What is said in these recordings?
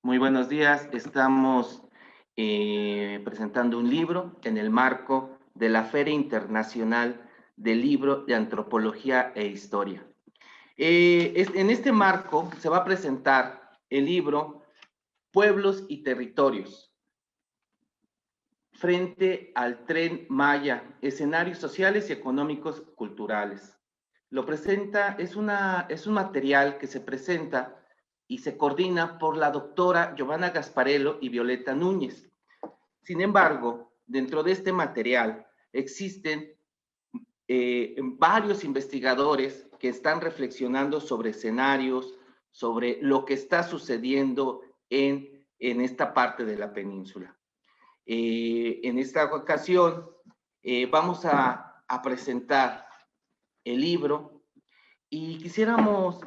Muy buenos días. Estamos presentando un libro en el marco de la Feria Internacional del Libro de Antropología e Historia. En este marco se va a presentar el libro Pueblos y Territorios, frente al Tren Maya, escenarios sociales y económicos culturales. Lo presenta, es un material que se presenta y se coordina por la doctora Giovanna Gasparello y Violeta Núñez. Sin embargo, dentro de este material existen varios investigadores que están reflexionando sobre escenarios, sobre lo que está sucediendo en esta parte de la península. En esta ocasión vamos a presentar el libro y quisiéramos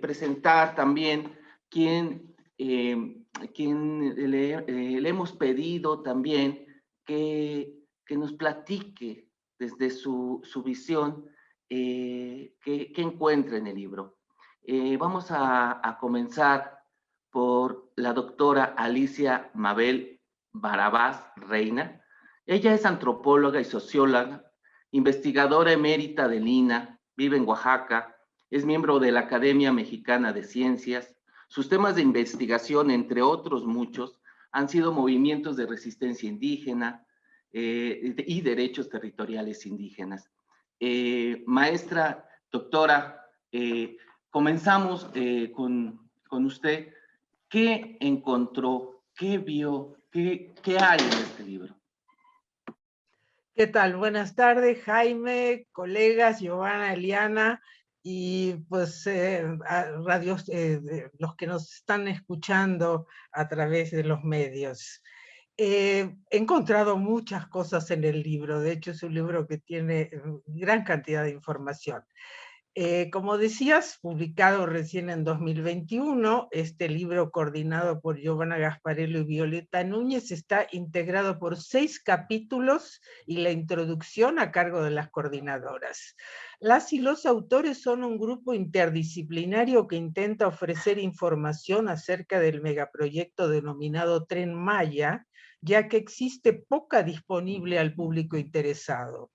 presentar también quien le hemos pedido también que nos platique desde su visión qué encuentra en el libro. Vamos a comenzar por la doctora Alicia Mabel Barabás Reina. Ella es antropóloga y socióloga, investigadora emérita del INA, vive en Oaxaca, es miembro de la Academia Mexicana de Ciencias. Sus temas de investigación, entre otros muchos, han sido movimientos de resistencia indígena y derechos territoriales indígenas. Maestra, doctora, comenzamos con usted. ¿Qué encontró? ¿Qué vio? ¿Qué hay en este libro? ¿Qué tal? Buenas tardes, Jaime, colegas, Giovanna, Eliana, y pues los que nos están escuchando a través de los medios. He encontrado muchas cosas en el libro, de hecho es un libro que tiene gran cantidad de información. Como decías, publicado recién en 2021, este libro coordinado por Giovanna Gasparello y Violeta Núñez está integrado por 6 capítulos y la introducción a cargo de las coordinadoras. Las y los autores son un grupo interdisciplinario que intenta ofrecer información acerca del megaproyecto denominado Tren Maya, ya que existe poca disponible al público interesado.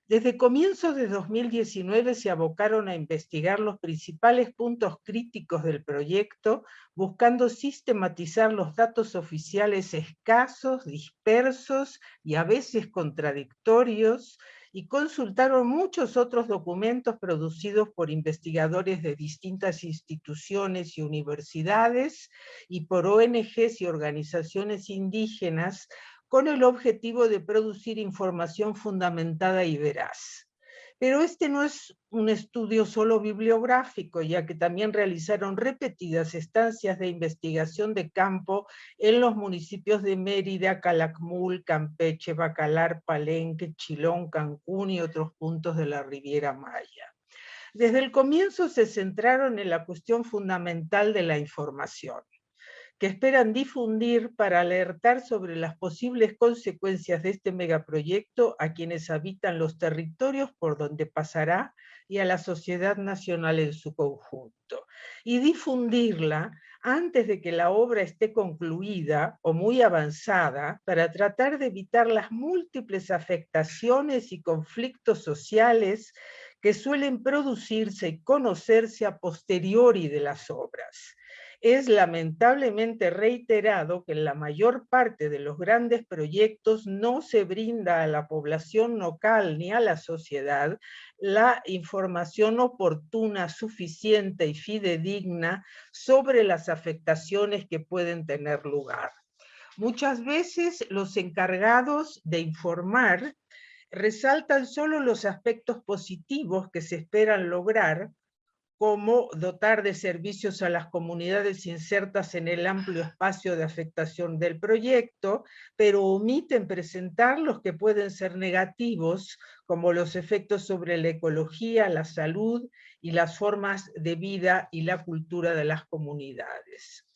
Desde comienzos de 2019 se abocaron a investigar los principales puntos críticos del proyecto, buscando sistematizar los datos oficiales escasos, dispersos y a veces contradictorios, y consultaron muchos otros documentos producidos por investigadores de distintas instituciones y universidades y por ONGs y organizaciones indígenas, con el objetivo de producir información fundamentada y veraz. Pero este no es un estudio solo bibliográfico, ya que también realizaron repetidas estancias de investigación de campo en los municipios de Mérida, Calakmul, Campeche, Bacalar, Palenque, Chilón, Cancún y otros puntos de la Riviera Maya. Desde el comienzo se centraron en la cuestión fundamental de la información, que esperan difundir para alertar sobre las posibles consecuencias de este megaproyecto a quienes habitan los territorios por donde pasará y a la sociedad nacional en su conjunto. Y difundirla antes de que la obra esté concluida o muy avanzada, para tratar de evitar las múltiples afectaciones y conflictos sociales que suelen producirse y conocerse a posteriori de las obras. Es lamentablemente reiterado que en la mayor parte de los grandes proyectos no se brinda a la población local ni a la sociedad la información oportuna, suficiente y fidedigna sobre las afectaciones que pueden tener lugar. Muchas veces los encargados de informar resaltan solo los aspectos positivos que se esperan lograr, como dotar de servicios a las comunidades insertas en el amplio espacio de afectación del proyecto, pero omiten presentar los que pueden ser negativos, como los efectos sobre la ecología, la salud y las formas de vida y la cultura de las comunidades.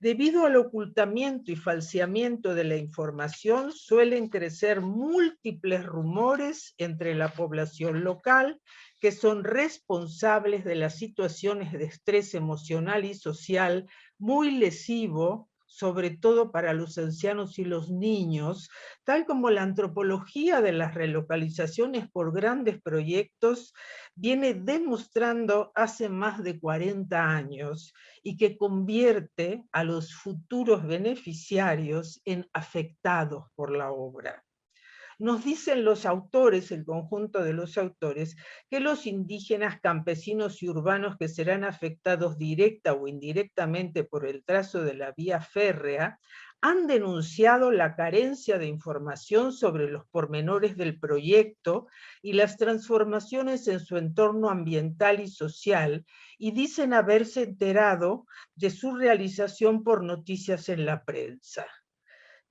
Debido al ocultamiento y falseamiento de la información, suelen crecer múltiples rumores entre la población local que son responsables de las situaciones de estrés emocional y social muy lesivo, sobre todo para los ancianos y los niños, tal como la antropología de las relocalizaciones por grandes proyectos viene demostrando hace más de 40 años y que convierte a los futuros beneficiarios en afectados por la obra. Nos dicen los autores, el conjunto de los autores, que los indígenas, campesinos y urbanos que serán afectados directa o indirectamente por el trazo de la vía férrea han denunciado la carencia de información sobre los pormenores del proyecto y las transformaciones en su entorno ambiental y social, y dicen haberse enterado de su realización por noticias en la prensa.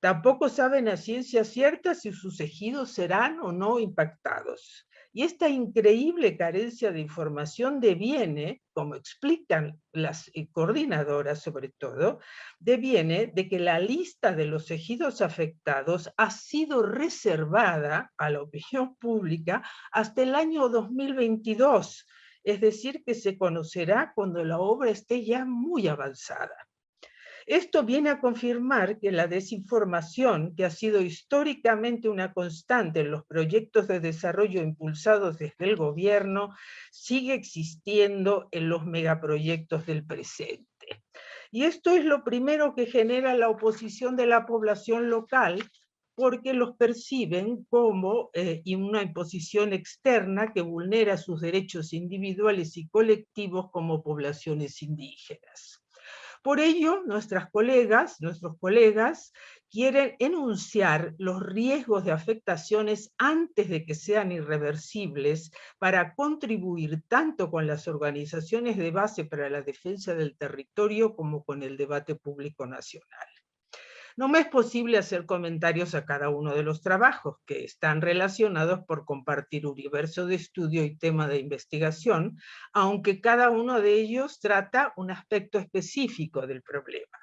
Tampoco saben a ciencia cierta si sus ejidos serán o no impactados. Y esta increíble carencia de información deviene, como explican las coordinadoras sobre todo, deviene de que la lista de los ejidos afectados ha sido reservada a la opinión pública hasta el año 2022, es decir, que se conocerá cuando la obra esté ya muy avanzada. Esto viene a confirmar que la desinformación, que ha sido históricamente una constante en los proyectos de desarrollo impulsados desde el gobierno, sigue existiendo en los megaproyectos del presente. Y esto es lo primero que genera la oposición de la población local, porque los perciben como una imposición externa que vulnera sus derechos individuales y colectivos como poblaciones indígenas. Por ello, nuestros colegas quieren enunciar los riesgos de afectaciones antes de que sean irreversibles para contribuir tanto con las organizaciones de base para la defensa del territorio como con el debate público nacional. No me es posible hacer comentarios a cada uno de los trabajos que están relacionados por compartir universo de estudio y tema de investigación, aunque cada uno de ellos trata un aspecto específico del problema.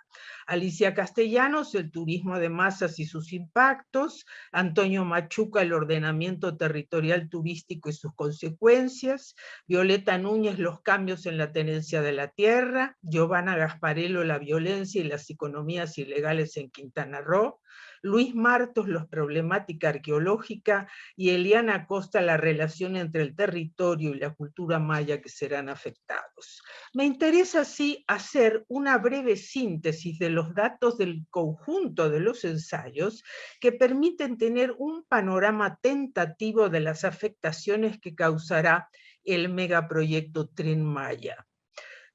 Alicia Castellanos, el turismo de masas y sus impactos; Antonio Machuca, el ordenamiento territorial turístico y sus consecuencias; Violeta Núñez, los cambios en la tenencia de la tierra; Giovanna Gasparello, la violencia y las economías ilegales en Quintana Roo; Luis Martos, la problemática arqueológica; y Eliana Costa, la relación entre el territorio y la cultura maya que serán afectados. Me interesa así hacer una breve síntesis de los datos del conjunto de los ensayos que permiten tener un panorama tentativo de las afectaciones que causará el megaproyecto Tren Maya.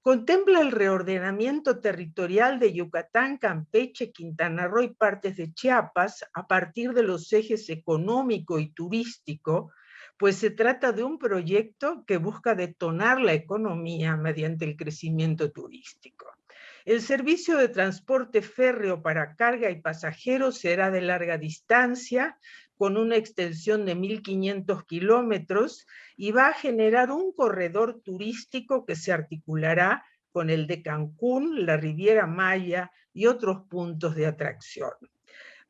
Contempla el reordenamiento territorial de Yucatán, Campeche, Quintana Roo y partes de Chiapas a partir de los ejes económico y turístico, pues se trata de un proyecto que busca detonar la economía mediante el crecimiento turístico. El servicio de transporte férreo para carga y pasajeros será de larga distancia, con una extensión de 1.500 kilómetros, y va a generar un corredor turístico que se articulará con el de Cancún, la Riviera Maya y otros puntos de atracción.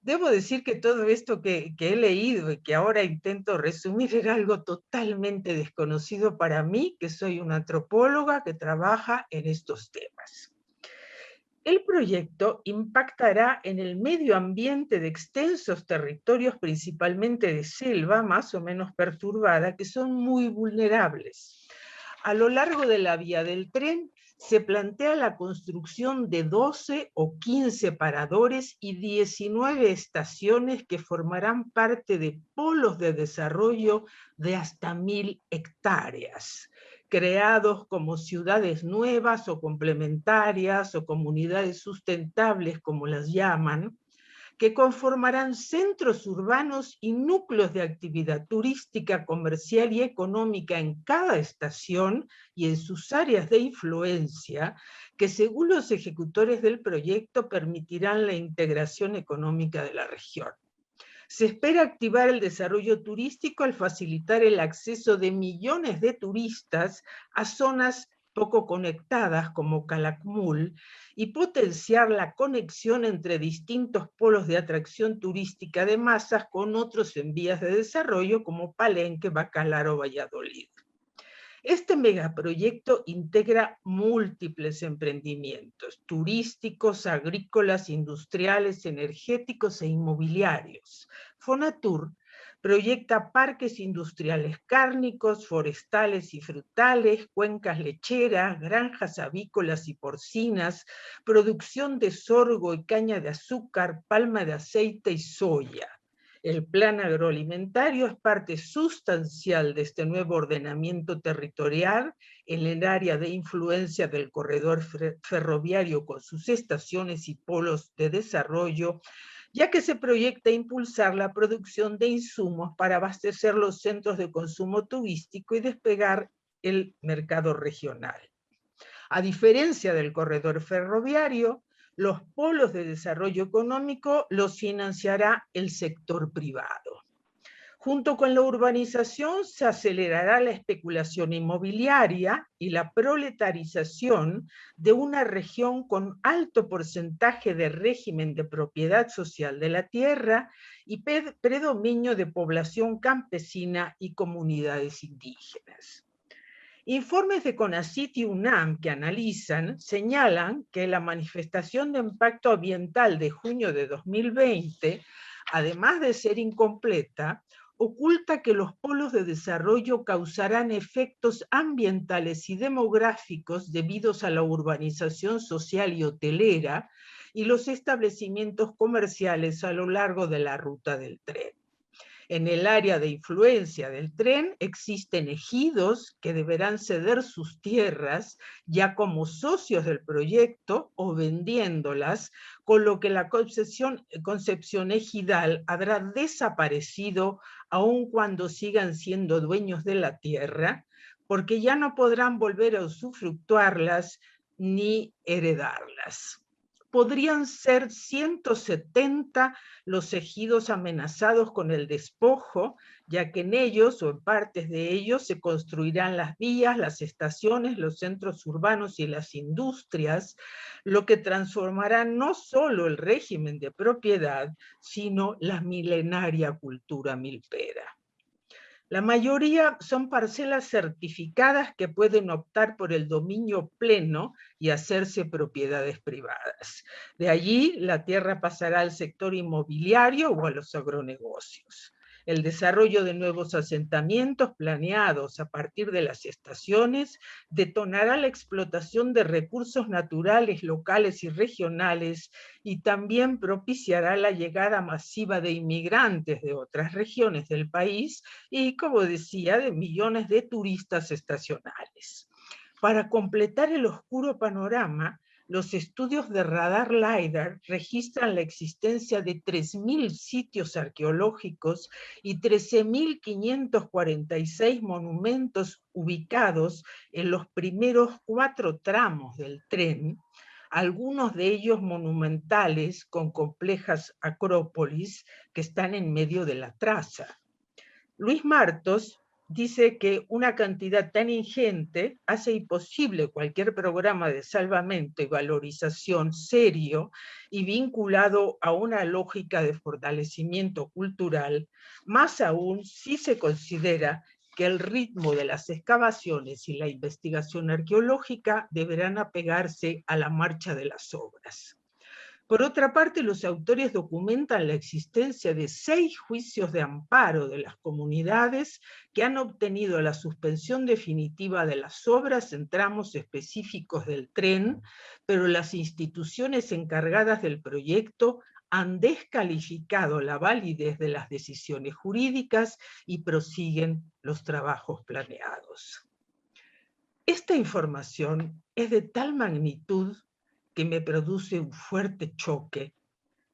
Debo decir que todo esto que he leído y que ahora intento resumir era algo totalmente desconocido para mí, que soy una antropóloga que trabaja en estos temas. El proyecto impactará en el medio ambiente de extensos territorios, principalmente de selva, más o menos perturbada, que son muy vulnerables. A lo largo de la vía del tren se plantea la construcción de 12 o 15 paradores y 19 estaciones que formarán parte de polos de desarrollo de hasta 1.000 hectáreas, creados como ciudades nuevas o complementarias o comunidades sustentables, como las llaman, que conformarán centros urbanos y núcleos de actividad turística, comercial y económica en cada estación y en sus áreas de influencia, que según los ejecutores del proyecto permitirán la integración económica de la región. Se espera activar el desarrollo turístico al facilitar el acceso de millones de turistas a zonas poco conectadas como Calakmul y potenciar la conexión entre distintos polos de atracción turística de masas con otros en vías de desarrollo como Palenque, Bacalar o Valladolid. Este megaproyecto integra múltiples emprendimientos turísticos, agrícolas, industriales, energéticos e inmobiliarios. Fonatur proyecta parques industriales cárnicos, forestales y frutales, cuencas lecheras, granjas avícolas y porcinas, producción de sorgo y caña de azúcar, palma de aceite y soya. El plan agroalimentario es parte sustancial de este nuevo ordenamiento territorial en el área de influencia del corredor ferroviario con sus estaciones y polos de desarrollo, ya que se proyecta impulsar la producción de insumos para abastecer los centros de consumo turístico y despegar el mercado regional. A diferencia del corredor ferroviario, los polos de desarrollo económico los financiará el sector privado. Junto con la urbanización se acelerará la especulación inmobiliaria y la proletarización de una región con alto porcentaje de régimen de propiedad social de la tierra y predominio de población campesina y comunidades indígenas. Informes de CONACYT y UNAM que analizan señalan que la manifestación de impacto ambiental de junio de 2020, además de ser incompleta, oculta que los polos de desarrollo causarán efectos ambientales y demográficos debidos a la urbanización social y hotelera y los establecimientos comerciales a lo largo de la ruta del tren. En el área de influencia del tren existen ejidos que deberán ceder sus tierras ya como socios del proyecto o vendiéndolas, con lo que la concepción ejidal habrá desaparecido aun cuando sigan siendo dueños de la tierra, porque ya no podrán volver a usufructuarlas ni heredarlas. Podrían ser 170 los ejidos amenazados con el despojo, ya que en ellos o en partes de ellos se construirán las vías, las estaciones, los centros urbanos y las industrias, lo que transformará no solo el régimen de propiedad, sino la milenaria cultura milpera. La mayoría son parcelas certificadas que pueden optar por el dominio pleno y hacerse propiedades privadas. De allí, la tierra pasará al sector inmobiliario o a los agronegocios. El desarrollo de nuevos asentamientos planeados a partir de las estaciones detonará la explotación de recursos naturales locales y regionales y también propiciará la llegada masiva de inmigrantes de otras regiones del país y, como decía, de millones de turistas estacionales. Para completar el oscuro panorama, los estudios de radar LiDAR registran la existencia de 3.000 sitios arqueológicos y 13.546 monumentos ubicados en los primeros 4 tramos del tren, algunos de ellos monumentales con complejas acrópolis que están en medio de la traza. Luis Martos dice que una cantidad tan ingente hace imposible cualquier programa de salvamento y valorización serio y vinculado a una lógica de fortalecimiento cultural, más aún si se considera que el ritmo de las excavaciones y la investigación arqueológica deberán apegarse a la marcha de las obras. Por otra parte, los autores documentan la existencia de 6 juicios de amparo de las comunidades que han obtenido la suspensión definitiva de las obras en tramos específicos del tren, pero las instituciones encargadas del proyecto han descalificado la validez de las decisiones jurídicas y prosiguen los trabajos planeados. Esta información es de tal magnitud que me produce un fuerte choque,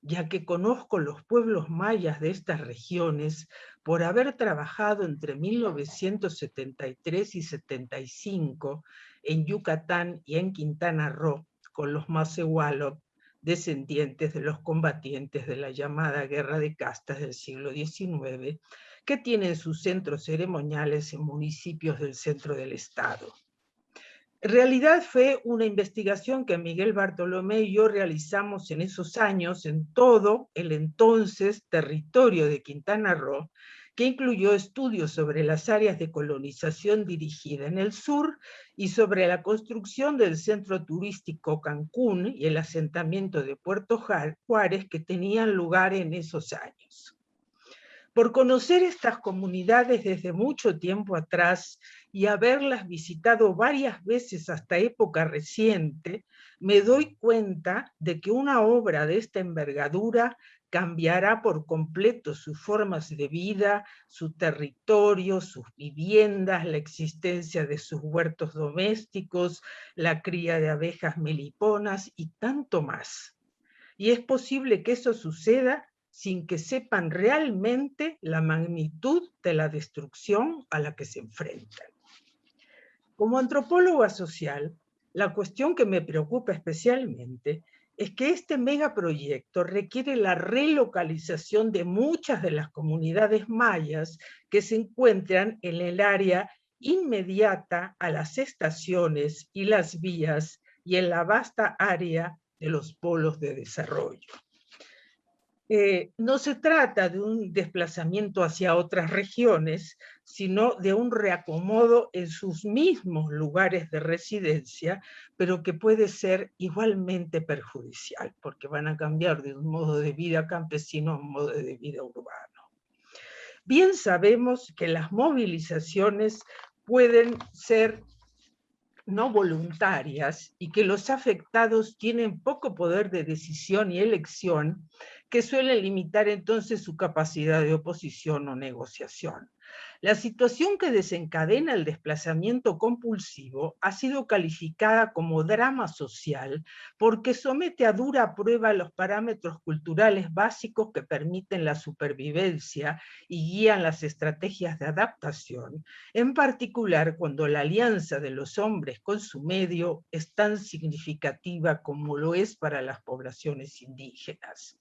ya que conozco los pueblos mayas de estas regiones por haber trabajado entre 1973 y 75 en Yucatán y en Quintana Roo con los Macehualop, descendientes de los combatientes de la llamada Guerra de Castas del siglo XIX, que tienen sus centros ceremoniales en municipios del centro del estado. En realidad fue una investigación que Miguel Bartolomé y yo realizamos en esos años en todo el entonces territorio de Quintana Roo, que incluyó estudios sobre las áreas de colonización dirigida en el sur y sobre la construcción del centro turístico Cancún y el asentamiento de Puerto Juárez que tenían lugar en esos años. Por conocer estas comunidades desde mucho tiempo atrás y haberlas visitado varias veces hasta época reciente, me doy cuenta de que una obra de esta envergadura cambiará por completo sus formas de vida, su territorio, sus viviendas, la existencia de sus huertos domésticos, la cría de abejas meliponas y tanto más. Y es posible que eso suceda sin que sepan realmente la magnitud de la destrucción a la que se enfrentan. Como antropóloga social, la cuestión que me preocupa especialmente es que este megaproyecto requiere la relocalización de muchas de las comunidades mayas que se encuentran en el área inmediata a las estaciones y las vías y en la vasta área de los polos de desarrollo. No se trata de un desplazamiento hacia otras regiones, sino de un reacomodo en sus mismos lugares de residencia, pero que puede ser igualmente perjudicial, porque van a cambiar de un modo de vida campesino a un modo de vida urbano. Bien sabemos que las movilizaciones pueden ser no voluntarias y que los afectados tienen poco poder de decisión y elección, que suele limitar entonces su capacidad de oposición o negociación. La situación que desencadena el desplazamiento compulsivo ha sido calificada como drama social porque somete a dura prueba los parámetros culturales básicos que permiten la supervivencia y guían las estrategias de adaptación, en particular cuando la alianza de los hombres con su medio es tan significativa como lo es para las poblaciones indígenas.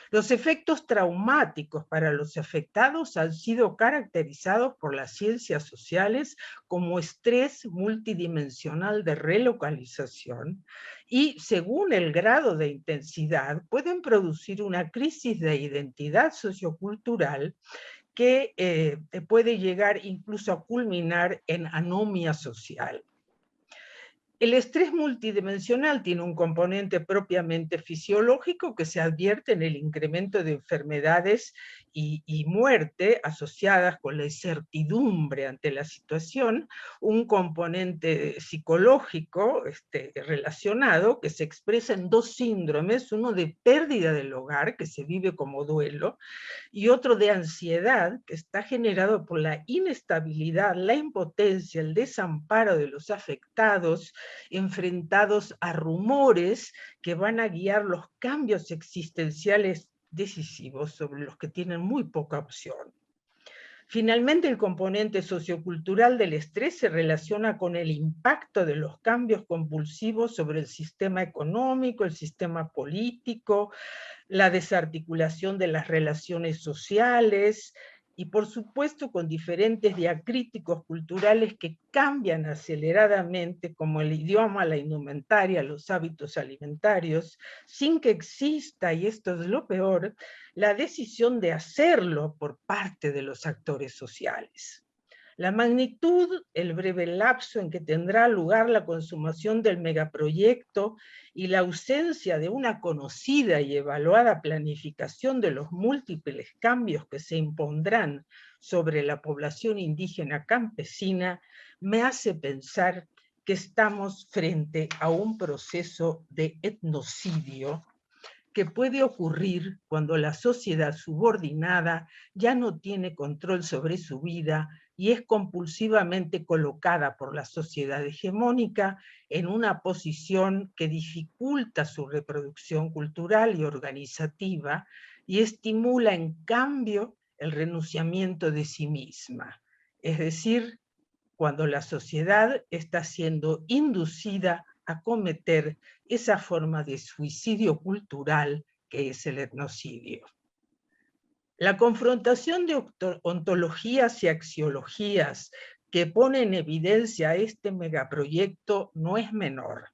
Los efectos traumáticos para los afectados han sido caracterizados por las ciencias sociales como estrés multidimensional de relocalización y, según el grado de intensidad, pueden producir una crisis de identidad sociocultural que puede llegar incluso a culminar en anomia social. El estrés multidimensional tiene un componente propiamente fisiológico que se advierte en el incremento de enfermedades y muerte asociadas con la incertidumbre ante la situación, un componente psicológico relacionado que se expresa en dos síndromes, uno de pérdida del hogar, que se vive como duelo, y otro de ansiedad, que está generado por la inestabilidad, la impotencia, el desamparo de los afectados, enfrentados a rumores que van a guiar los cambios existenciales decisivos sobre los que tienen muy poca opción. Finalmente, el componente sociocultural del estrés se relaciona con el impacto de los cambios compulsivos sobre el sistema económico, el sistema político, la desarticulación de las relaciones sociales y, por supuesto, con diferentes diacríticos culturales que cambian aceleradamente, como el idioma, la indumentaria, los hábitos alimentarios, sin que exista, y esto es lo peor, la decisión de hacerlo por parte de los actores sociales. La magnitud, el breve lapso en que tendrá lugar la consumación del megaproyecto y la ausencia de una conocida y evaluada planificación de los múltiples cambios que se impondrán sobre la población indígena campesina me hace pensar que estamos frente a un proceso de etnocidio que puede ocurrir cuando la sociedad subordinada ya no tiene control sobre su vida y es compulsivamente colocada por la sociedad hegemónica en una posición que dificulta su reproducción cultural y organizativa y estimula en cambio el renunciamiento de sí misma. Es decir, cuando la sociedad está siendo inducida a cometer esa forma de suicidio cultural que es el etnocidio. La confrontación de ontologías y axiologías que pone en evidencia este megaproyecto no es menor,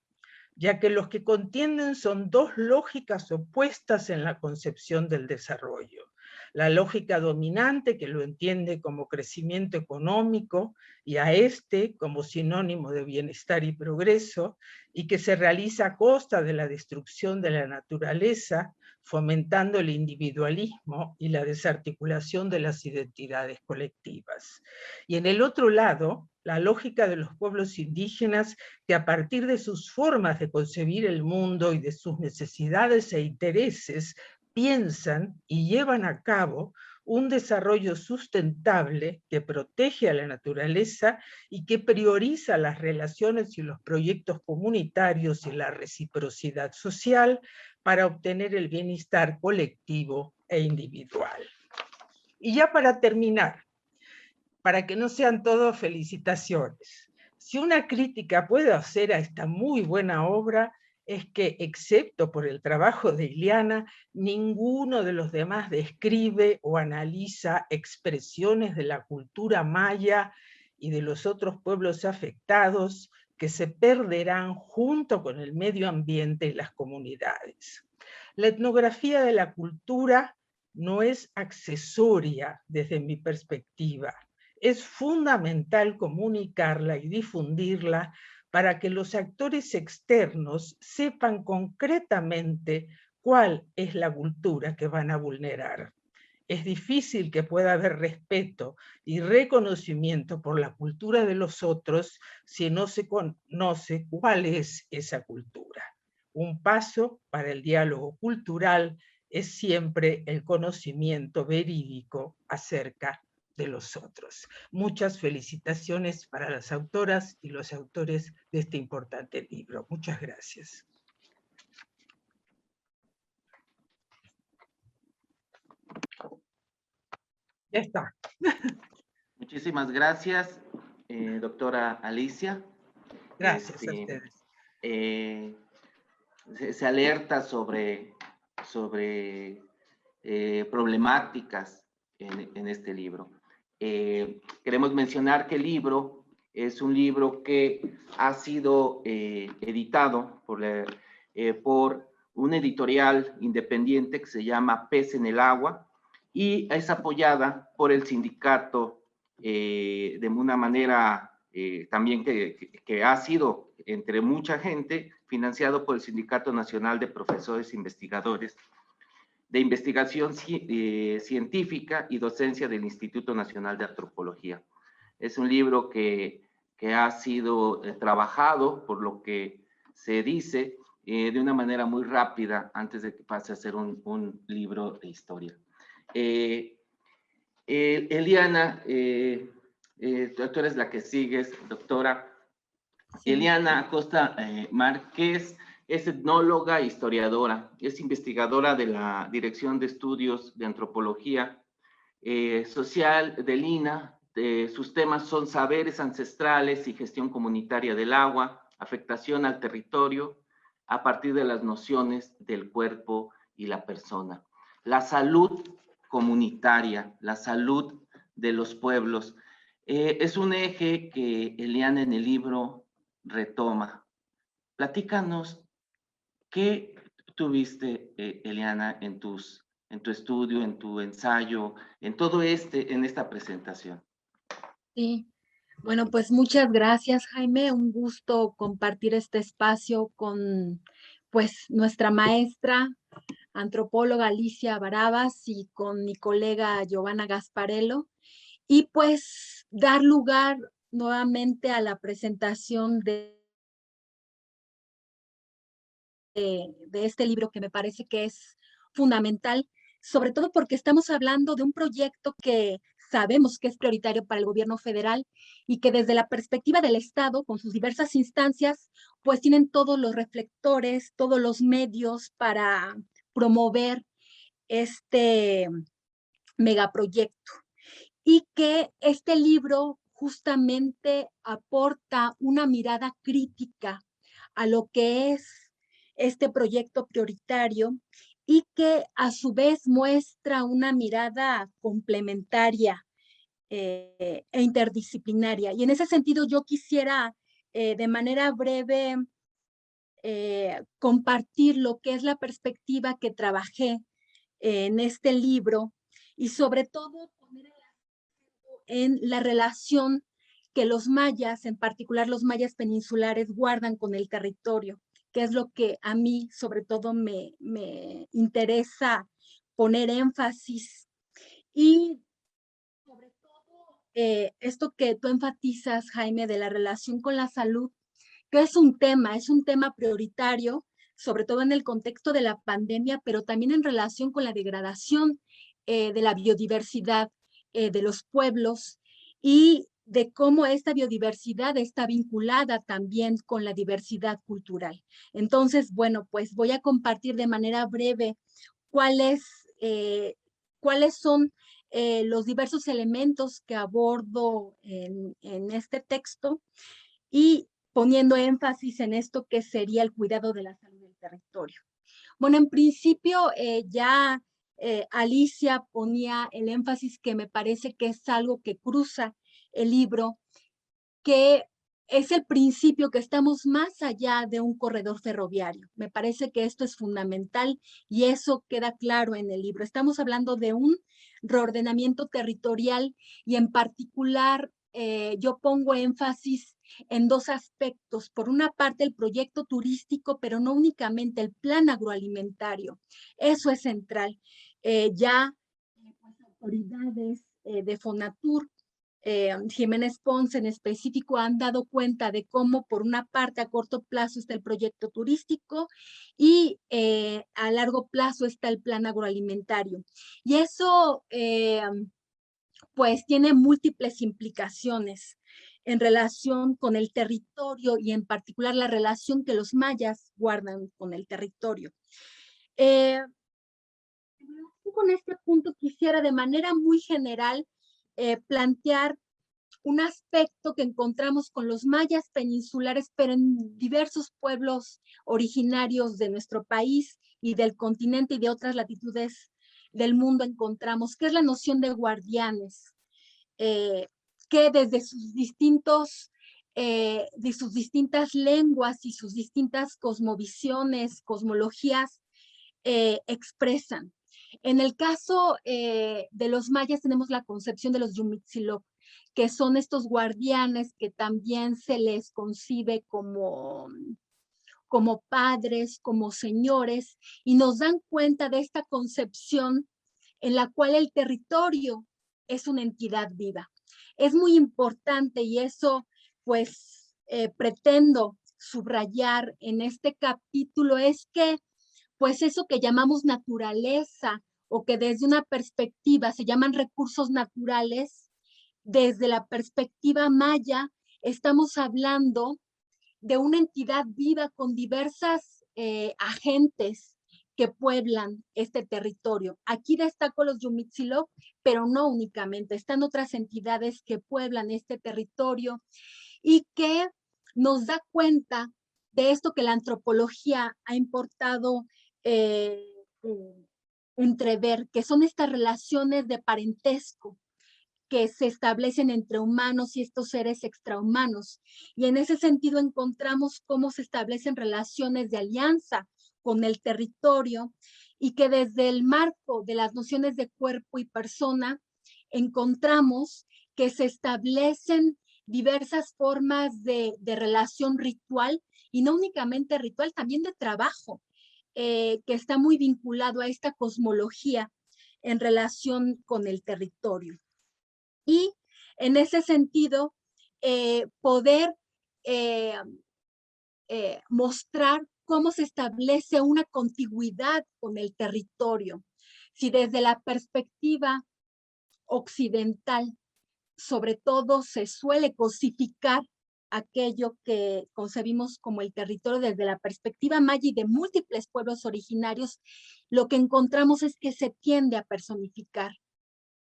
ya que los que contienden son dos lógicas opuestas en la concepción del desarrollo. La lógica dominante, que lo entiende como crecimiento económico, y a este como sinónimo de bienestar y progreso, y que se realiza a costa de la destrucción de la naturaleza, fomentando el individualismo y la desarticulación de las identidades colectivas. Y en el otro lado, la lógica de los pueblos indígenas, que a partir de sus formas de concebir el mundo y de sus necesidades e intereses, piensan y llevan a cabo un desarrollo sustentable que protege a la naturaleza y que prioriza las relaciones y los proyectos comunitarios y la reciprocidad social para obtener el bienestar colectivo e individual. Y ya para terminar, para que no sean todo felicitaciones, si una crítica puedo hacer a esta muy buena obra, es que, excepto por el trabajo de Ileana, ninguno de los demás describe o analiza expresiones de la cultura maya y de los otros pueblos afectados que se perderán junto con el medio ambiente y las comunidades. La etnografía de la cultura no es accesoria desde mi perspectiva. Es fundamental comunicarla y difundirla para que los actores externos sepan concretamente cuál es la cultura que van a vulnerar. Es difícil que pueda haber respeto y reconocimiento por la cultura de los otros si no se conoce cuál es esa cultura. Un paso para el diálogo cultural es siempre el conocimiento verídico acerca de los otros. Muchas felicitaciones para las autoras y los autores de este importante libro. Muchas gracias. Ya está. Muchísimas gracias, doctora Alicia. Gracias a ustedes. Se alerta sobre problemáticas en este libro. Queremos mencionar que el libro es un libro que ha sido editado por un editorial independiente que se llama Pez en el Agua y es apoyada por el sindicato de una manera también que ha sido entre mucha gente financiado por el Sindicato Nacional de Profesores Investigadores de Investigación Científica y Docencia del Instituto Nacional de Antropología. Es un libro que ha sido trabajado, por lo que se dice, de una manera muy rápida antes de que pase a ser un libro de historia. Eliana, tú eres la que sigues, doctora. Sí. Eliana Acosta Márquez es etnóloga e historiadora, es investigadora de la Dirección de Estudios de Antropología Social del INAH. Sus temas son saberes ancestrales y gestión comunitaria del agua, afectación al territorio a partir de las nociones del cuerpo y la persona. La salud comunitaria, la salud de los pueblos, es un eje que Eliana en el libro retoma. Platícanos, ¿qué tuviste, Eliana, en tu estudio, en tu ensayo, en en esta presentación? Sí, bueno, pues muchas gracias, Jaime. Un gusto compartir este espacio con, pues, nuestra maestra, antropóloga Alicia Barabas, y con mi colega Giovanna Gasparello, y pues dar lugar nuevamente a la presentación de este libro, que me parece que es fundamental, sobre todo porque estamos hablando de un proyecto que sabemos que es prioritario para el gobierno federal y que desde la perspectiva del Estado, con sus diversas instancias, pues tienen todos los reflectores, todos los medios para promover este megaproyecto. Y que este libro justamente aporta una mirada crítica a lo que es este proyecto prioritario y que a su vez muestra una mirada complementaria e interdisciplinaria. Y en ese sentido yo quisiera de manera breve compartir lo que es la perspectiva que trabajé en este libro y sobre todo poner el acento en la relación que los mayas, en particular los mayas peninsulares, guardan con el territorio, que es lo que a mí sobre todo me interesa poner énfasis. Y sobre todo esto que tú enfatizas, Jaime, de la relación con la salud, que es un tema prioritario, sobre todo en el contexto de la pandemia, pero también en relación con la degradación de la biodiversidad de los pueblos y de cómo esta biodiversidad está vinculada también con la diversidad cultural. Entonces, bueno, pues voy a compartir de manera breve cuáles son los diversos elementos que abordo en este texto y poniendo énfasis en esto que sería el cuidado de la salud del territorio. Bueno, en principio ya Alicia ponía el énfasis que me parece que es algo que cruza el libro, que es el principio que estamos más allá de un corredor ferroviario. Me parece que esto es fundamental y eso queda claro en el libro. Estamos hablando de un reordenamiento territorial y en particular yo pongo énfasis en dos aspectos. Por una parte, el proyecto turístico, pero no únicamente el plan agroalimentario. Eso es central. Ya pues, autoridades de Fonatur, Jiménez Pons en específico, han dado cuenta de cómo por una parte a corto plazo está el proyecto turístico y a largo plazo está el plan agroalimentario. Y eso pues tiene múltiples implicaciones en relación con el territorio y en particular la relación que los mayas guardan con el territorio. Con este punto quisiera de manera muy general plantear un aspecto que encontramos con los mayas peninsulares, pero en diversos pueblos originarios de nuestro país y del continente y de otras latitudes del mundo encontramos, que es la noción de guardianes, que desde sus distintas lenguas y sus distintas cosmovisiones, cosmologías, expresan. En el caso de los mayas tenemos la concepción de los Yumitziloc, que son estos guardianes que también se les concibe como padres, como señores, y nos dan cuenta de esta concepción en la cual el territorio es una entidad viva. Es muy importante y eso pues pretendo subrayar en este capítulo es que pues eso que llamamos naturaleza o que desde una perspectiva se llaman recursos naturales, desde la perspectiva maya estamos hablando de una entidad viva con diversas agentes que pueblan este territorio. Aquí destaco los Yumitziloc, pero no únicamente, están otras entidades que pueblan este territorio y que nos da cuenta de esto que la antropología ha importado entrever, que son estas relaciones de parentesco que se establecen entre humanos y estos seres extrahumanos. Y en ese sentido encontramos cómo se establecen relaciones de alianza con el territorio y que desde el marco de las nociones de cuerpo y persona encontramos que se establecen diversas formas de relación ritual y no únicamente ritual, también de trabajo, que está muy vinculado a esta cosmología en relación con el territorio. Y en ese sentido, poder mostrar cómo se establece una contigüidad con el territorio. Si desde la perspectiva occidental, sobre todo, se suele cosificar aquello que concebimos como el territorio desde la perspectiva maya y de múltiples pueblos originarios, lo que encontramos es que se tiende a personificar.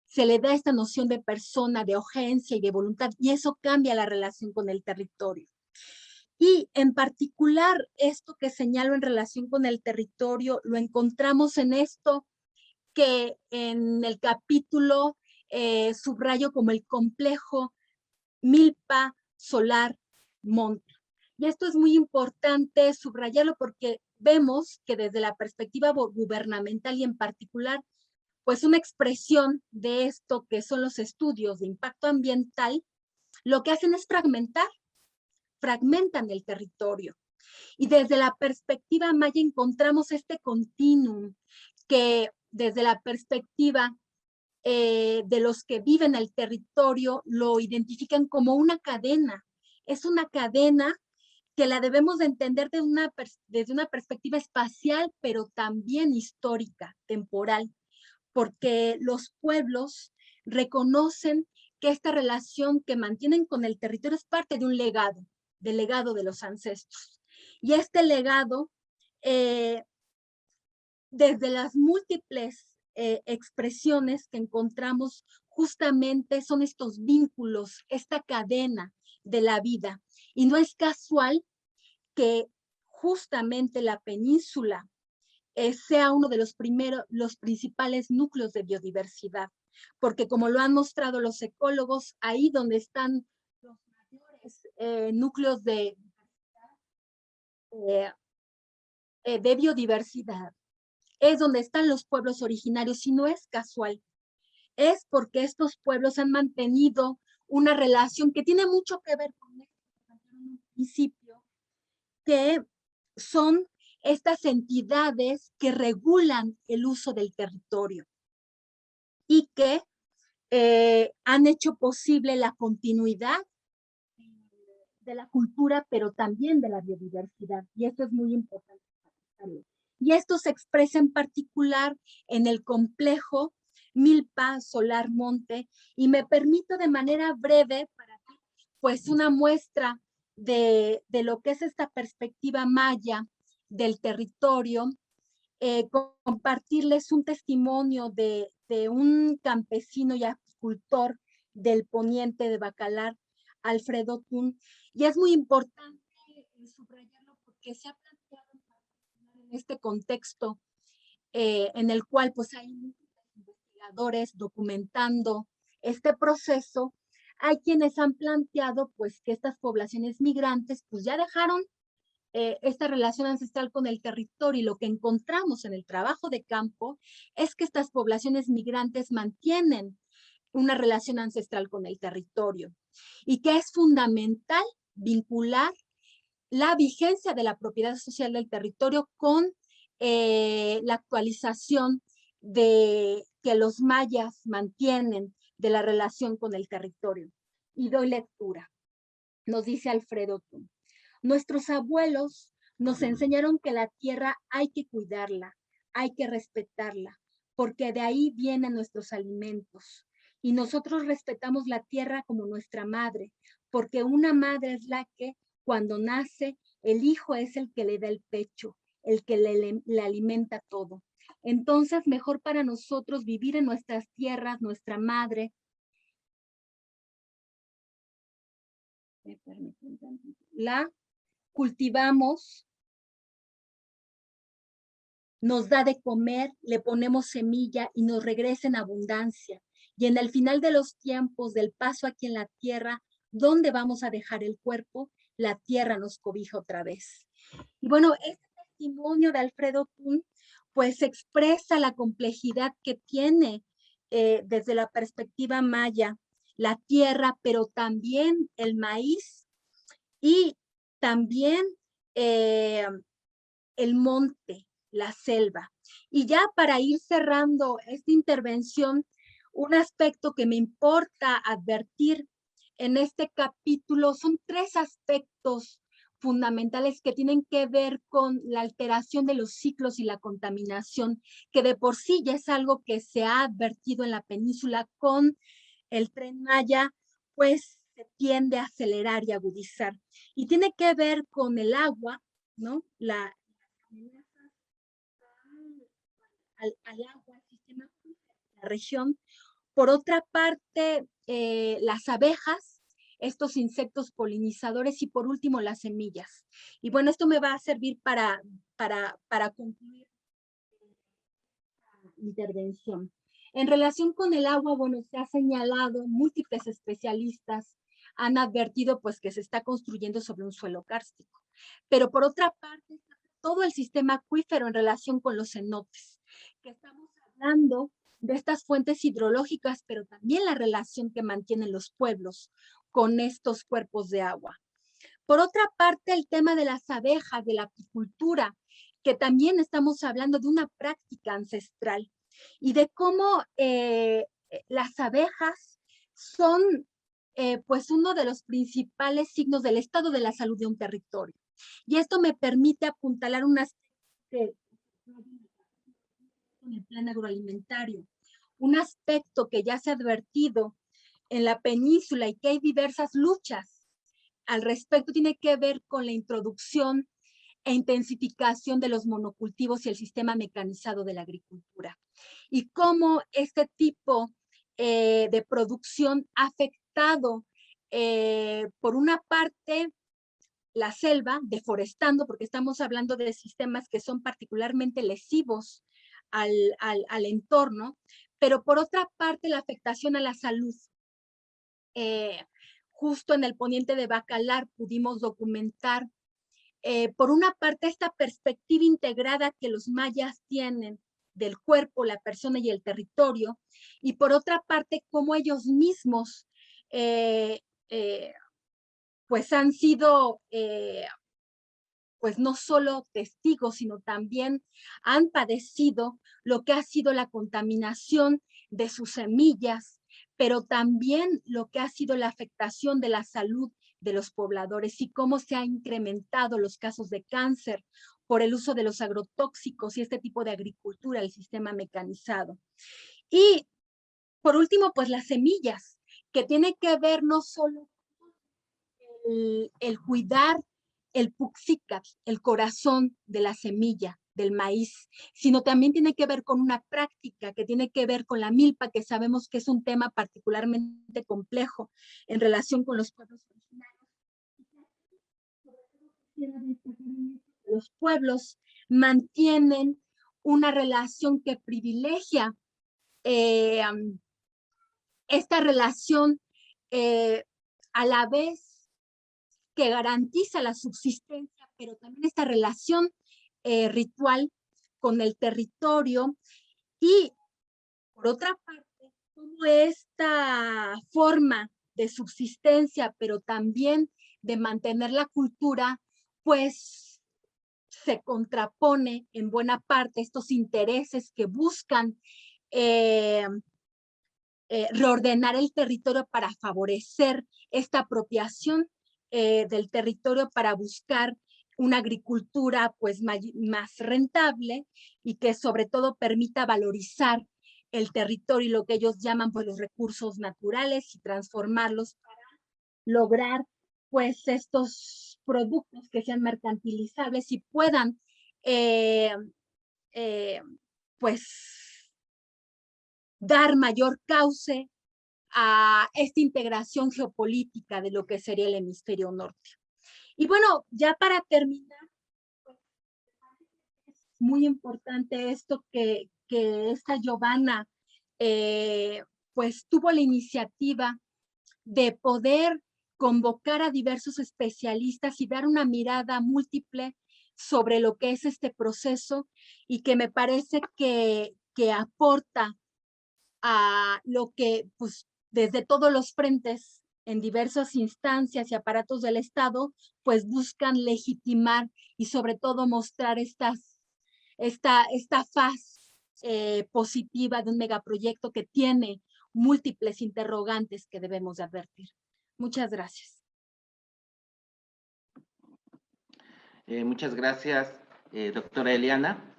Se le da esta noción de persona, de urgencia y de voluntad, y eso cambia la relación con el territorio. Y en particular, esto que señalo en relación con el territorio, lo encontramos en esto que en el capítulo subrayo como el complejo milpa, solar, monte. Y esto es muy importante subrayarlo porque vemos que desde la perspectiva gubernamental y en particular, pues una expresión de esto que son los estudios de impacto ambiental, lo que hacen es fragmentan el territorio. Y desde la perspectiva maya encontramos este continuum que desde la perspectiva de los que viven el territorio lo identifican como una cadena. Es una cadena que la debemos de entender desde una perspectiva espacial, pero también histórica, temporal, porque los pueblos reconocen que esta relación que mantienen con el territorio es parte de un legado, del legado de los ancestros. Y este legado, desde las múltiples expresiones que encontramos, justamente son estos vínculos, esta cadena de la vida. Y no es casual que justamente la península sea uno de los principales núcleos de biodiversidad, porque como lo han mostrado los ecólogos, ahí donde están los mayores núcleos de biodiversidad, es donde están los pueblos originarios, y no es casual, es porque estos pueblos han mantenido una relación que tiene mucho que ver con esto que en un principio, que son estas entidades que regulan el uso del territorio y que han hecho posible la continuidad de la cultura, pero también de la biodiversidad. Y esto es muy importante. Y esto se expresa en particular en el complejo milpa, solar, monte, y me permito de manera breve para dar pues una muestra de lo que es esta perspectiva maya del territorio, compartirles un testimonio de un campesino y apicultor del poniente de Bacalar, Alfredo Tun, y es muy importante subrayarlo porque se ha planteado en este contexto en el cual pues hay muchos investigadores documentando este proceso. Hay quienes han planteado pues que estas poblaciones migrantes pues ya dejaron esta relación ancestral con el territorio, y lo que encontramos en el trabajo de campo es que estas poblaciones migrantes mantienen una relación ancestral con el territorio y que es fundamental vincular la vigencia de la propiedad social del territorio con la actualización de que los mayas mantienen de la relación con el territorio. Y doy lectura. Nos dice Alfredo Tun. Nuestros abuelos nos enseñaron que la tierra hay que cuidarla, hay que respetarla, porque de ahí vienen nuestros alimentos. Y nosotros respetamos la tierra como nuestra madre, porque una madre es la que cuando nace, el hijo es el que le da el pecho, el que le alimenta todo. Entonces, mejor para nosotros vivir en nuestras tierras, nuestra madre. La cultivamos, nos da de comer, le ponemos semilla y nos regresa en abundancia. Y en el final de los tiempos, del paso aquí en la tierra, ¿dónde vamos a dejar el cuerpo? La tierra nos cobija otra vez. Y bueno, este testimonio de Alfredo Tun, pues expresa la complejidad que tiene desde la perspectiva maya, la tierra, pero también el maíz y también el monte, la selva. Y ya para ir cerrando esta intervención, un aspecto que me importa advertir en este capítulo son 3 aspectos fundamentales que tienen que ver con la alteración de los ciclos y la contaminación, que de por sí ya es algo que se ha advertido en la península con el Tren Maya, pues se tiende a acelerar y agudizar. Y tiene que ver con el agua, ¿no? La al agua, al sistema de la región. Por otra parte, las abejas, estos insectos polinizadores, y por último las semillas. Y bueno, esto me va a servir para concluir la intervención. En relación con el agua, bueno, se ha señalado, múltiples especialistas han advertido pues que se está construyendo sobre un suelo kárstico. Pero por otra parte, todo el sistema acuífero en relación con los cenotes, que estamos hablando de estas fuentes hidrológicas, pero también la relación que mantienen los pueblos con estos cuerpos de agua. Por otra parte, el tema de las abejas, de la apicultura, que también estamos hablando de una práctica ancestral y de cómo las abejas son pues uno de los principales signos del estado de la salud de un territorio. Y esto me permite apuntalar un aspecto en el plan agroalimentario, un aspecto que ya se ha advertido en la península y que hay diversas luchas al respecto, tiene que ver con la introducción e intensificación de los monocultivos y el sistema mecanizado de la agricultura. Y cómo este tipo de producción ha afectado, por una parte, la selva, deforestando, porque estamos hablando de sistemas que son particularmente lesivos al entorno, pero por otra parte, la afectación a la salud. Justo en el poniente de Bacalar pudimos documentar, por una parte, esta perspectiva integrada que los mayas tienen del cuerpo, la persona y el territorio, y por otra parte, cómo ellos mismos pues han sido pues no solo testigos, sino también han padecido lo que ha sido la contaminación de sus semillas, pero también lo que ha sido la afectación de la salud de los pobladores y cómo se han incrementado los casos de cáncer por el uso de los agrotóxicos y este tipo de agricultura, el sistema mecanizado. Y por último, pues las semillas, que tiene que ver no solo el cuidar el puxicat, el corazón de la semilla del maíz, sino también tiene que ver con una práctica que tiene que ver con la milpa, que sabemos que es un tema particularmente complejo en relación con los pueblos originarios. Los pueblos mantienen una relación que privilegia esta relación a la vez que garantiza la subsistencia, pero también esta relación ritual con el territorio y, por otra parte, como esta forma de subsistencia, pero también de mantener la cultura, pues se contrapone en buena parte estos intereses que buscan reordenar el territorio para favorecer esta apropiación del territorio para buscar una agricultura pues más rentable y que sobre todo permita valorizar el territorio y lo que ellos llaman pues los recursos naturales y transformarlos para lograr pues estos productos que sean mercantilizables y puedan pues dar mayor cauce a esta integración geopolítica de lo que sería el hemisferio norte. Y bueno, ya para terminar, pues, es muy importante esto que esta Giovanna pues tuvo la iniciativa de poder convocar a diversos especialistas y dar una mirada múltiple sobre lo que es este proceso y que me parece que aporta a lo que pues desde todos los frentes en diversas instancias y aparatos del Estado, pues buscan legitimar y sobre todo mostrar esta faz positiva de un megaproyecto que tiene múltiples interrogantes que debemos de advertir. Muchas gracias. Muchas gracias, doctora Eliana.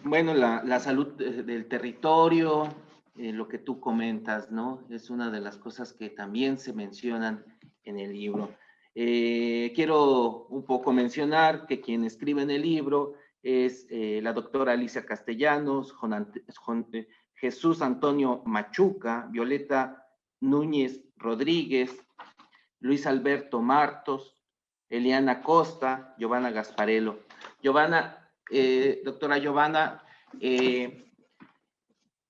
Bueno, la salud del territorio, lo que tú comentas, ¿no? Es una de las cosas que también se mencionan en el libro. Quiero un poco mencionar que quien escribe en el libro es la doctora Alicia Castellanos, Jesús Antonio Machuca, Violeta Núñez Rodríguez, Luis Alberto Martos, Eliana Costa, Giovanna Gasparello. Giovanna, doctora Giovanna,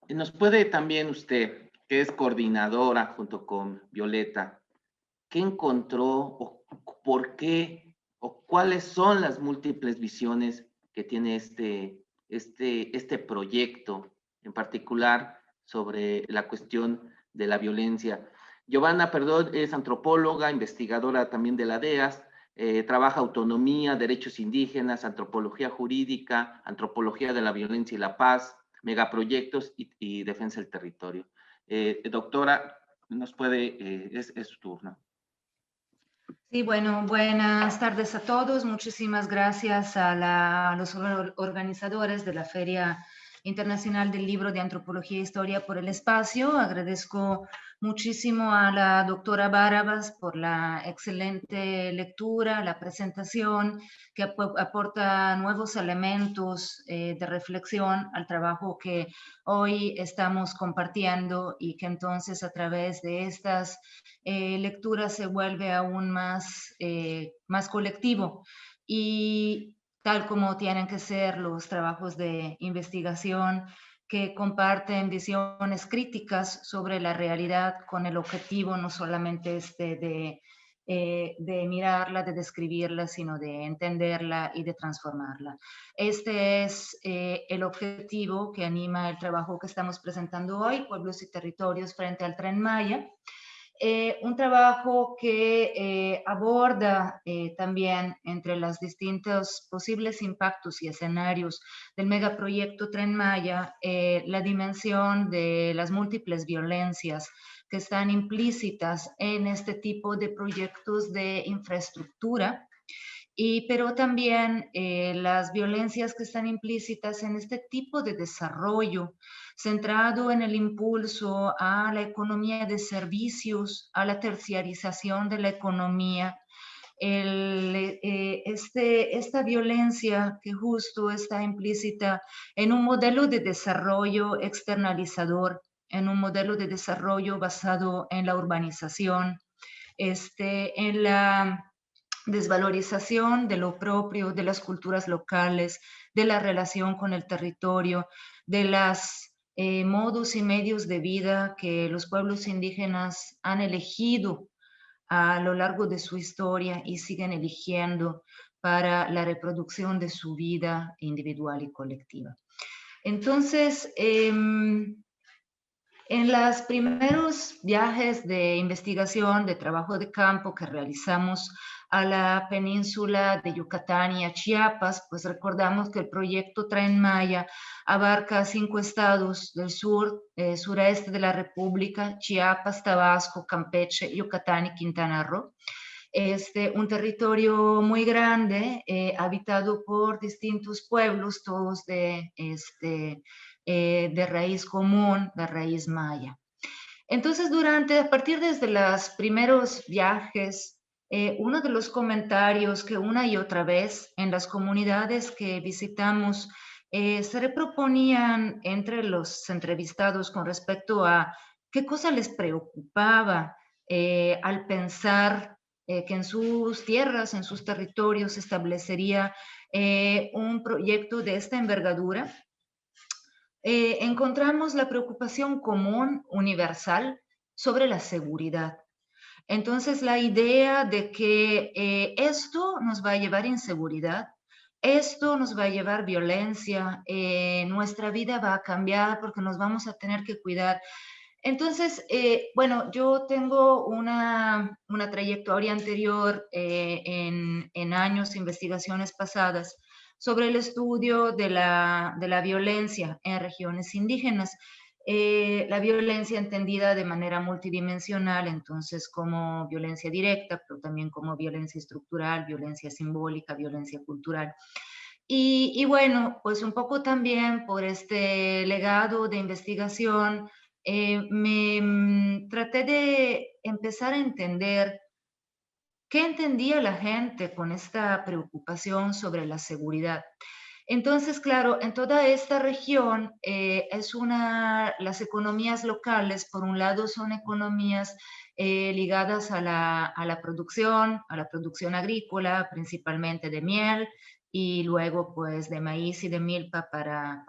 nos puede también usted, que es coordinadora junto con Violeta, ¿qué encontró o por qué o cuáles son las múltiples visiones que tiene este proyecto en particular sobre la cuestión de la violencia? Giovanna Perdón es antropóloga, investigadora también de la DEAS, trabaja autonomía, derechos indígenas, antropología jurídica, antropología de la violencia y la paz, megaproyectos y defensa del territorio. Doctora, nos puede, es su turno. Sí, bueno, buenas tardes a todos. Muchísimas gracias a los organizadores de la Feria Internacional del Libro de Antropología e Historia por el espacio. Agradezco muchísimo a la doctora Barabas por la excelente lectura, la presentación, que aporta nuevos elementos de reflexión al trabajo que hoy estamos compartiendo y que entonces a través de estas lecturas se vuelve aún más colectivo. Y tal como tienen que ser los trabajos de investigación que comparten visiones críticas sobre la realidad con el objetivo no solamente de mirarla, de describirla, sino de entenderla y de transformarla. Este es el objetivo que anima el trabajo que estamos presentando hoy, Pueblos y Territorios frente al Tren Maya. Un trabajo que aborda también entre los distintos posibles impactos y escenarios del megaproyecto Tren Maya la dimensión de las múltiples violencias que están implícitas en este tipo de proyectos de infraestructura. Pero también las violencias que están implícitas en este tipo de desarrollo centrado en el impulso a la economía de servicios, a la terciarización de la economía, esta violencia que justo está implícita en un modelo de desarrollo externalizador, en un modelo de desarrollo basado en la urbanización, en la desvalorización de lo propio, de las culturas locales, de la relación con el territorio, de los modos y medios de vida que los pueblos indígenas han elegido a lo largo de su historia y siguen eligiendo para la reproducción de su vida individual y colectiva. Entonces, en los primeros viajes de investigación, de trabajo de campo que realizamos a la península de Yucatán y a Chiapas, pues recordamos que el proyecto Tren Maya abarca 5 estados del sur, sureste de la República: Chiapas, Tabasco, Campeche, Yucatán y Quintana Roo. Un territorio muy grande, habitado por distintos pueblos, todos de raíz común, de raíz maya. Entonces, a partir desde los primeros viajes, uno de los comentarios que una y otra vez en las comunidades que visitamos se reproponían entre los entrevistados con respecto a qué cosa les preocupaba al pensar que en sus tierras, en sus territorios, se establecería un proyecto de esta envergadura. Encontramos la preocupación común, universal, sobre la seguridad. Entonces, la idea de que esto nos va a llevar inseguridad, esto nos va a llevar violencia, nuestra vida va a cambiar porque nos vamos a tener que cuidar. Entonces, bueno, yo tengo una trayectoria anterior en años, investigaciones pasadas, sobre el estudio de la violencia en regiones indígenas. La violencia entendida de manera multidimensional, entonces como violencia directa, pero también como violencia estructural, violencia simbólica, violencia cultural. Y bueno, pues un poco también por este legado de investigación, traté de empezar a entender qué entendía la gente con esta preocupación sobre la seguridad. Entonces, claro, en toda esta región las economías locales, por un lado, son economías ligadas a la producción agrícola, principalmente de miel, y luego pues de maíz y de milpa para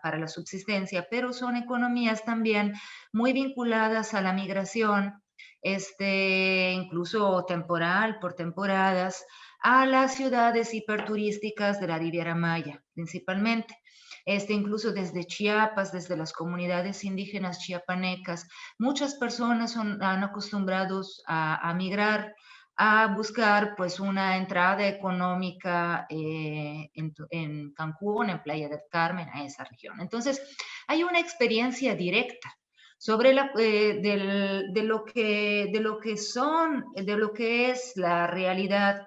la subsistencia, pero son economías también muy vinculadas a la migración, incluso temporal, por temporadas, a las ciudades hiperturísticas de la Riviera Maya, principalmente. Incluso desde Chiapas, desde las comunidades indígenas chiapanecas, muchas personas han acostumbrados a migrar, a buscar pues una entrada económica en Cancún, en Playa del Carmen, a esa región. Entonces, hay una experiencia directa sobre de lo que es la realidad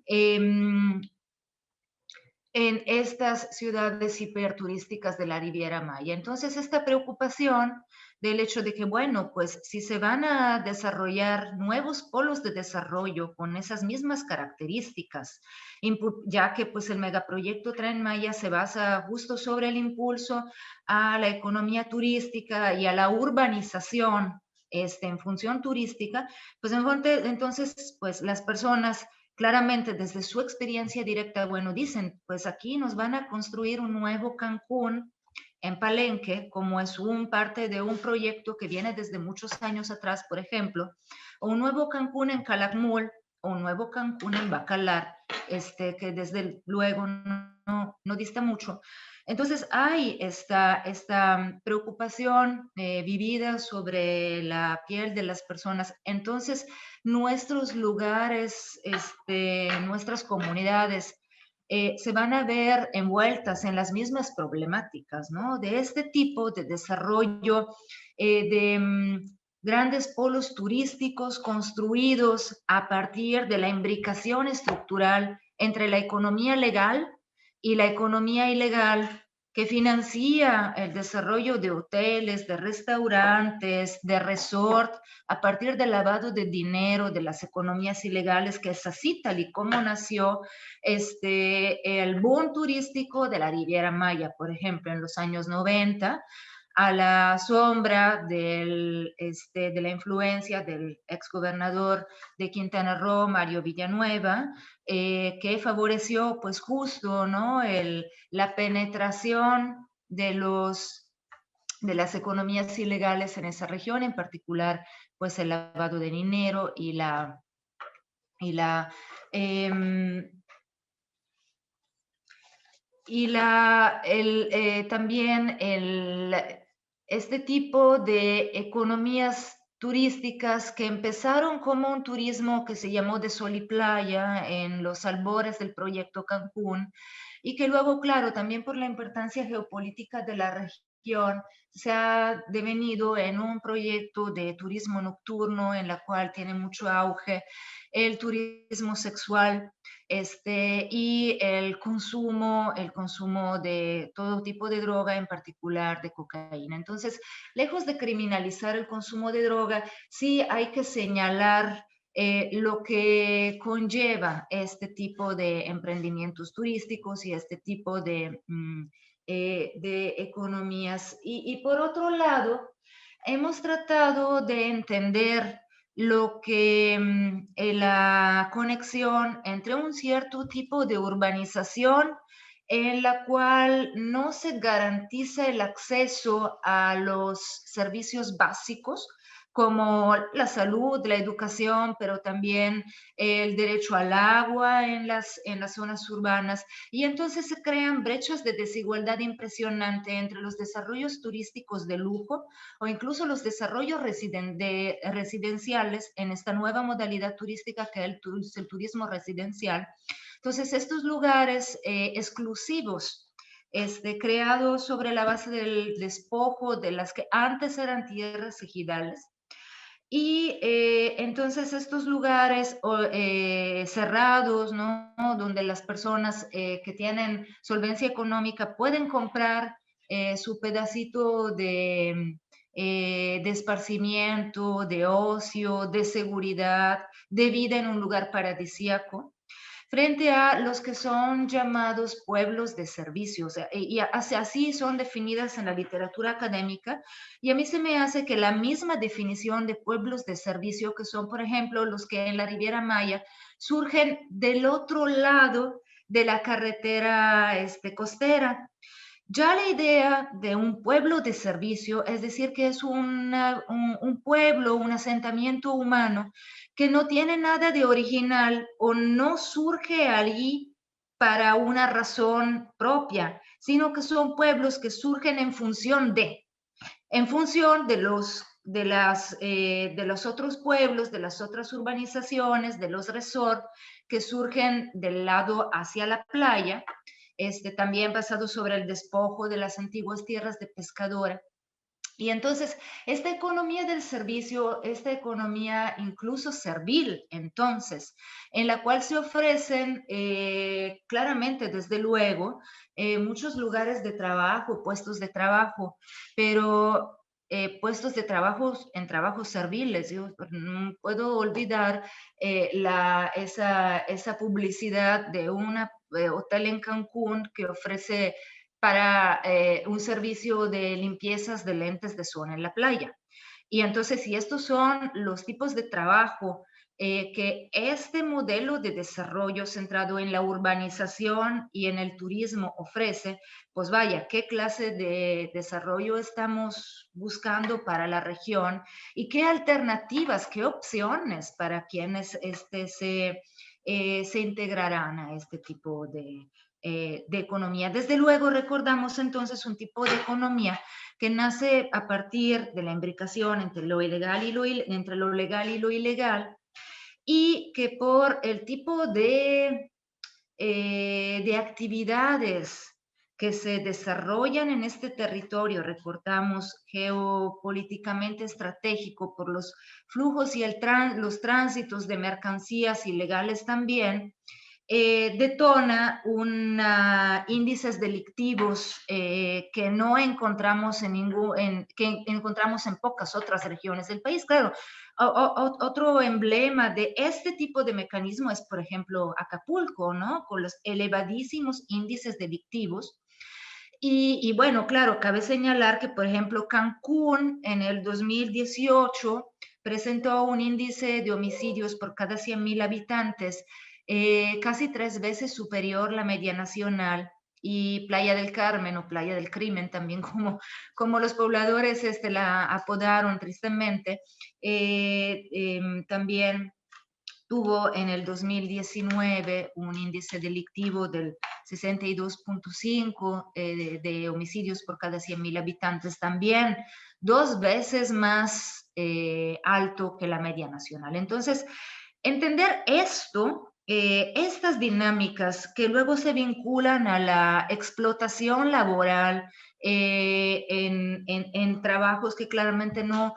en estas ciudades hiperturísticas de la Riviera Maya. Entonces, esta preocupación del hecho de que, bueno, pues si se van a desarrollar nuevos polos de desarrollo con esas mismas características, ya que pues el megaproyecto Tren Maya se basa justo sobre el impulso a la economía turística y a la urbanización en función turística, pues entonces pues las personas claramente desde su experiencia directa, bueno, dicen, pues aquí nos van a construir un nuevo Cancún en Palenque, como es parte de un proyecto que viene desde muchos años atrás, por ejemplo, o un nuevo Cancún en Calakmul, o un nuevo Cancún en Bacalar, que desde luego no dista mucho. Entonces hay esta preocupación vivida sobre la piel de las personas. Entonces nuestros lugares, nuestras comunidades se van a ver envueltas en las mismas problemáticas, ¿no? De este tipo de desarrollo de grandes polos turísticos construidos a partir de la imbricación estructural entre la economía legal y la economía ilegal que financia el desarrollo de hoteles, de restaurantes, de resort, a partir del lavado de dinero de las economías ilegales, que es así tal y como nació el boom turístico de la Riviera Maya, por ejemplo, en los años 90, a la sombra de la influencia del exgobernador de Quintana Roo, Mario Villanueva, que favoreció pues justo, ¿no? La penetración de las economías ilegales en esa región, en particular pues el lavado de dinero y también este tipo de economías turísticas que empezaron como un turismo que se llamó de sol y playa en los albores del proyecto Cancún, y que luego, claro, también por la importancia geopolítica de la región, se ha devenido en un proyecto de turismo nocturno en la cual tiene mucho auge el turismo sexual, y el consumo de todo tipo de droga, en particular de cocaína. Entonces, lejos de criminalizar el consumo de droga, sí hay que señalar lo que conlleva este tipo de emprendimientos turísticos y este tipo de economías. Y por otro lado, hemos tratado de entender lo que la conexión entre un cierto tipo de urbanización en la cual no se garantiza el acceso a los servicios básicos como la salud, la educación, pero también el derecho al agua en las zonas urbanas. Y entonces se crean brechas de desigualdad impresionante entre los desarrollos turísticos de lujo o incluso los desarrollos residenciales en esta nueva modalidad turística que es el turismo residencial. Entonces, estos lugares exclusivos, creados sobre la base del despojo de las que antes eran tierras ejidales, y entonces estos lugares cerrados, ¿no? Donde las personas que tienen solvencia económica pueden comprar su pedacito de esparcimiento, de ocio, de seguridad, de vida en un lugar paradisíaco, frente a los que son llamados pueblos de servicio. O sea, y así son definidas en la literatura académica, y a mí se me hace que la misma definición de pueblos de servicio, que son, por ejemplo, los que en la Riviera Maya surgen del otro lado de la carretera costera. Ya la idea de un pueblo de servicio, es decir, que es un pueblo, un asentamiento humano que no tiene nada de original o no surge allí para una razón propia, sino que son pueblos que surgen en función de los otros pueblos, de las otras urbanizaciones, de los resorts que surgen del lado hacia la playa, también basado sobre el despojo de las antiguas tierras de pescadora. Y entonces, esta economía del servicio, esta economía incluso servil, entonces, en la cual se ofrecen claramente, desde luego, muchos lugares de trabajo, puestos de trabajo, pero puestos de trabajo en trabajos serviles. Yo no puedo olvidar esa publicidad de un hotel en Cancún que ofrece para un servicio de limpiezas de lentes de sol en la playa. Y entonces, si estos son los tipos de trabajo que este modelo de desarrollo centrado en la urbanización y en el turismo ofrece, pues vaya, ¿qué clase de desarrollo estamos buscando para la región? ¿Y qué alternativas, qué opciones para quienes se integrarán a este tipo de economía? Desde luego, recordamos entonces un tipo de economía que nace a partir de la imbricación entre lo legal y lo ilegal, y que por el tipo de actividades que se desarrollan en este territorio, recordamos, geopolíticamente estratégico por los flujos y los tránsitos de mercancías ilegales también, detona índices delictivos que no encontramos que encontramos en pocas otras regiones del país. Claro, otro emblema de este tipo de mecanismo es, por ejemplo, Acapulco, ¿no? Con los elevadísimos índices delictivos. Y bueno, claro, cabe señalar que, por ejemplo, Cancún en el 2018 presentó un índice de homicidios por cada 100.000 habitantes casi 3 veces superior a la media nacional, y Playa del Carmen, o Playa del Crimen también, como los pobladores la apodaron tristemente, también tuvo en el 2019 un índice delictivo del 62.5 de homicidios por cada 100.000 habitantes, también 2 veces más alto que la media nacional. Entonces, entender estas dinámicas que luego se vinculan a la explotación laboral en trabajos que claramente no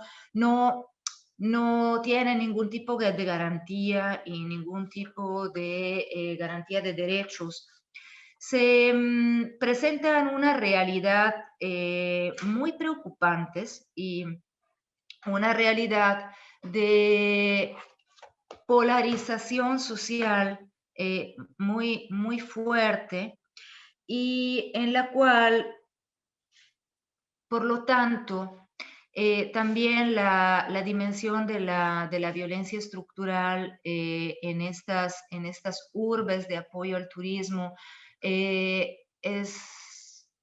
tienen ningún tipo de garantía y ningún tipo de garantía de derechos, se presentan una realidad muy preocupantes, y una realidad de polarización social muy, muy fuerte, y en la cual, por lo tanto, también la dimensión de la violencia estructural en estas urbes de apoyo al turismo es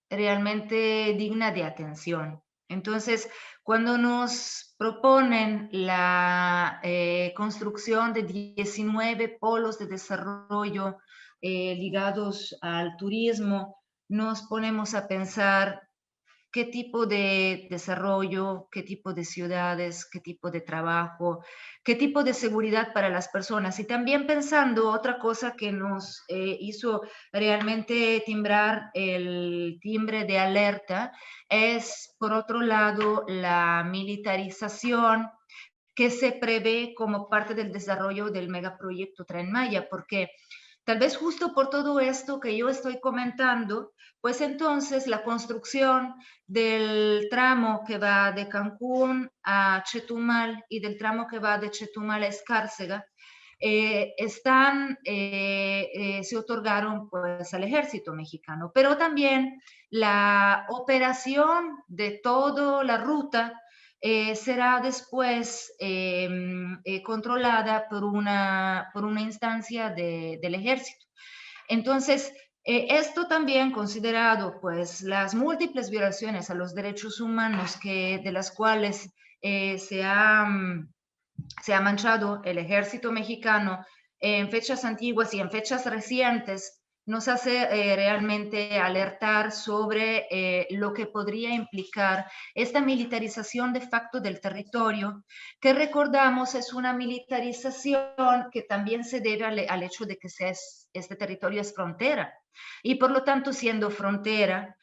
realmente digna de atención. Entonces, cuando nos proponen la construcción de 19 polos de desarrollo ligados al turismo, nos ponemos a pensar qué tipo de desarrollo, qué tipo de ciudades, qué tipo de trabajo, qué tipo de seguridad para las personas. Y también pensando otra cosa que nos hizo realmente timbrar el timbre de alerta es, por otro lado, la militarización que se prevé como parte del desarrollo del megaproyecto Tren Maya, porque tal vez justo por todo esto que yo estoy comentando, pues entonces la construcción del tramo que va de Cancún a Chetumal y del tramo que va de Chetumal a Escárcega se otorgaron pues al ejército mexicano, pero también la operación de toda la ruta será después controlada por una instancia del ejército. Entonces, esto también considerado pues las múltiples violaciones a los derechos humanos de las cuales se ha manchado el ejército mexicano en fechas antiguas y en fechas recientes, nos hace realmente alertar sobre lo que podría implicar esta militarización de facto del territorio, que recordamos es una militarización que también se debe al hecho de que este territorio es frontera. Y por lo tanto, siendo frontera,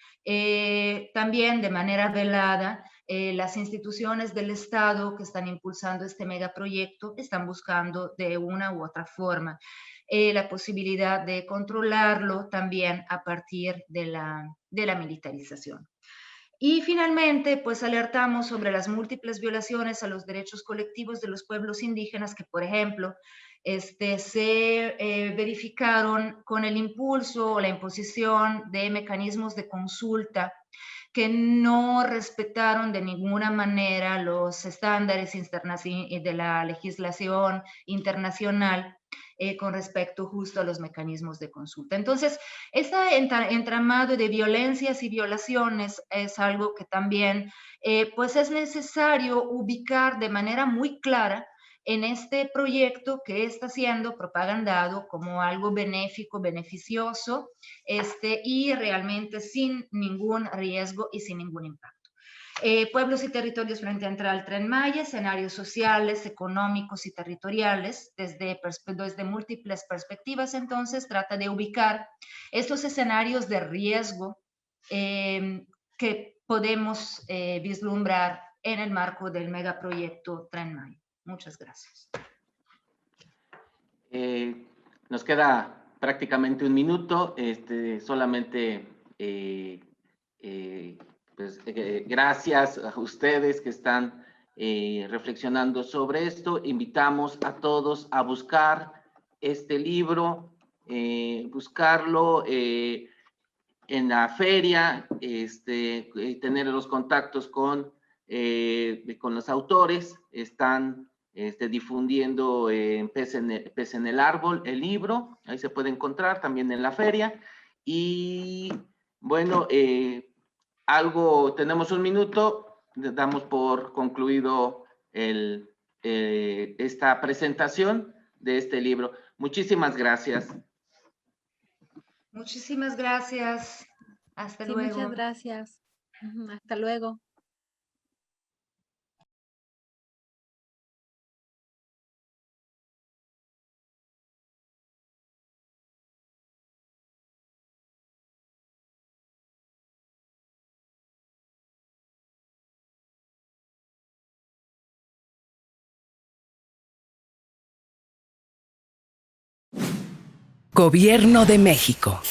también de manera velada, las instituciones del Estado que están impulsando este megaproyecto están buscando de una u otra forma la posibilidad de controlarlo también a partir de la militarización. Y finalmente, pues alertamos sobre las múltiples violaciones a los derechos colectivos de los pueblos indígenas que, por ejemplo, se verificaron con el impulso o la imposición de mecanismos de consulta que no respetaron de ninguna manera los estándares de la legislación internacional con respecto justo a los mecanismos de consulta. Entonces, este entramado de violencias y violaciones es algo que también pues es necesario ubicar de manera muy clara en este proyecto que está siendo propagandado como algo benéfico, beneficioso, y realmente sin ningún riesgo y sin ningún impacto. Pueblos y territorios frente al Tren Maya, escenarios sociales, económicos y territoriales, desde múltiples perspectivas. Entonces, trata de ubicar estos escenarios de riesgo que podemos vislumbrar en el marco del megaproyecto Tren Maya. Muchas gracias. Nos queda prácticamente un minuto. Solamente pues, gracias a ustedes que están reflexionando sobre esto. Invitamos a todos a buscar este libro, buscarlo en la feria, tener los contactos con los autores. Están difundiendo en Pez en el Árbol el libro, ahí se puede encontrar también en la feria. Y bueno, tenemos un minuto, damos por concluido esta presentación de este libro. Muchísimas gracias. Muchísimas gracias. Hasta luego. Muchas gracias. Hasta luego. Gobierno de México.